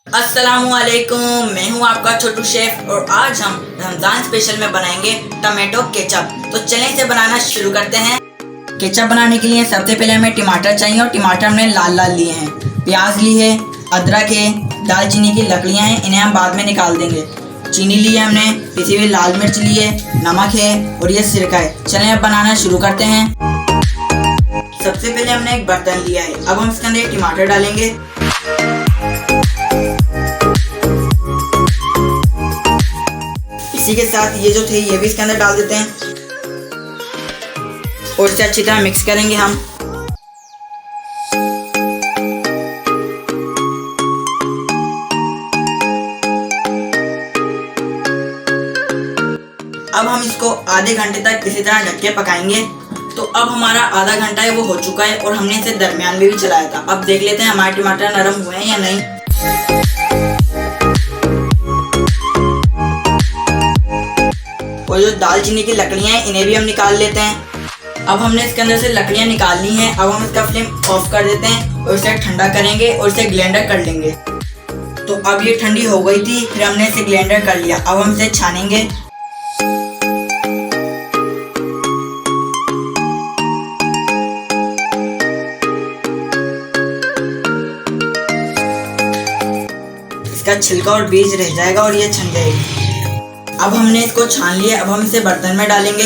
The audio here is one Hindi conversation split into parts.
अस्सलामुअलैकुम, मैं हूं आपका छोटू शेफ और आज हम रमज़ान स्पेशल में बनाएंगे टमाटो केचप। तो चलें इसे बनाना शुरू करते हैं। केचप बनाने के लिए सबसे पहले हमें टमाटर चाहिए और टमाटर हमने लाल लाल लिए हैं। प्याज ली है, अदरक है, दालचीनी की लकड़ियां हैं, इन्हें हम बाद में निकाल देंगे। चीनी ली है हमने, पिसी हुई लाल मिर्च ली है, नमक है और ये सिरका है। चलें अब बनाना शुरू करते हैं। सबसे पहले हमने एक बर्तन लिया है, अब हम इसके अंदर एक टमाटर डालेंगे। इसी के साथ ये जो थे ये भी इसके अंदर डाल देते हैं और इसे अच्छी तरह मिक्स करेंगे हम। अब हम इसको आधे घंटे तक इसी तरह ढक के पकाएंगे। तो अब हमारा आधा घंटा है वो हो चुका है और हमने इसे दरमियान में भी चलाया था। अब देख लेते हैं हमारे टमाटर नरम हुए हैं या नहीं। और जो दालचीनी की लकड़ियां हैं इन्हें भी हम निकाल लेते हैं। अब हमने इसके अंदर से लकड़ियां निकाल ली हैं। अब हम इसका फ्लेम ऑफ कर देते हैं और इसे ठंडा करेंगे और इसे ग्राइंडर कर लेंगे। तो अब ये ठंडी हो गई थी, फिर हमने इसे ग्राइंडर कर लिया। अब हम इसे छानेंगे। इसका छिलका और बीज रह जाएगा और ये छन जाएगी। अब हमने इसको छान लिया। अब हम इसे बर्तन में डालेंगे।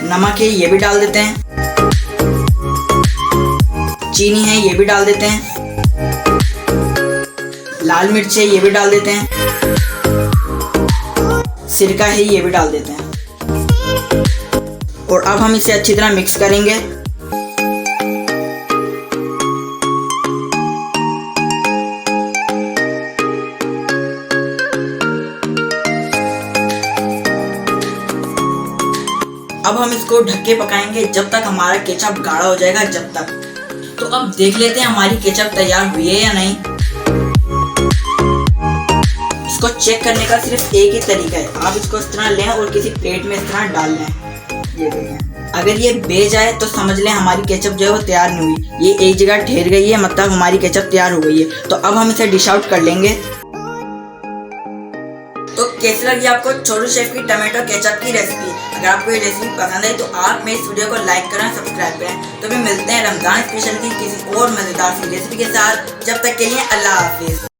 नमक है ये भी डाल देते हैं, चीनी है ये भी डाल देते हैं, लाल मिर्च है ये भी डाल देते हैं, सिरका है ये भी डाल देते हैं और अब हम इसे अच्छी तरह मिक्स करेंगे। अब हम इसको ढक के पकाएंगे जब तक हमारा केचप गाढ़ा हो जाएगा, जब तक। तो अब देख लेते हैं हमारी केचप तैयार हुई है या नहीं। इसको चेक करने का सिर्फ एक ही तरीका है, आप इसको इस तरह लें और किसी प्लेट में इस तरह डाल लें। ये देखें, अगर ये बह जाए तो समझ लें हमारी केचप जो है वो तैयार नहीं हुई। ये एक जगह ठहर गई है, मतलब हमारी केचप तैयार हो गई है। तो अब हम इसे डिश आउट कर लेंगे। तो कैसी लगी आपको छोटू शेफ की टमाटो केचप की रेसिपी? अगर आपको ये रेसिपी पसंद है तो आप मेरे इस वीडियो को लाइक करें, सब्सक्राइब करें। तो भी मिलते हैं रमजान स्पेशल की किसी और मजेदार सी रेसिपी के साथ। जब तक के लिए अल्लाह हाफिज।